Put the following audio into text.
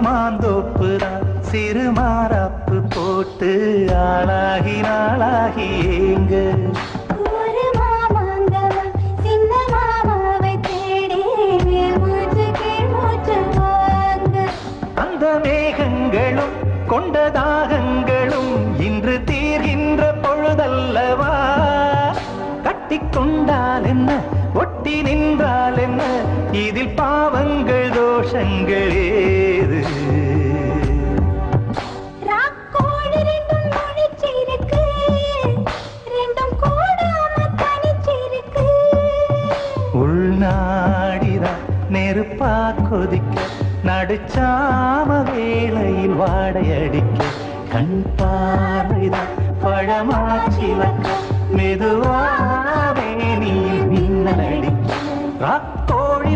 மாந்தோப்புதான் சிறுமாறாப்பு போட்டு ஆளாகி நாளாகி ஏங்க ஒரு மாமாங்கவன் சின்ன மாமாவை தேடி மூச்சு கீழ் மூச்சு வாங்க அந்த மேகங்களும் கொண்ட தாகங்களும் இன்று தீர்கின்ற பொழுதல்லவா கட்டிக்கொண்டால் என்ன ஒட்டி நின்றால் என்ன இதில் பாவங்கள் தோஷங்கள் ஏது ராக்கோடு ரெண்டும் முடிச்சிருக்கு ரெண்டும் கூடாம தனிச்சிருக்கு உள்நாடிதான் நெருப்பா கொதிக்க நடுச்சாம வேளையில் வாடையடிக்க கண் பார்வைதான் பழமாச்சி வைக்க மெதுவாவே நீ மின்னல் அடிக்க ராக்கோழி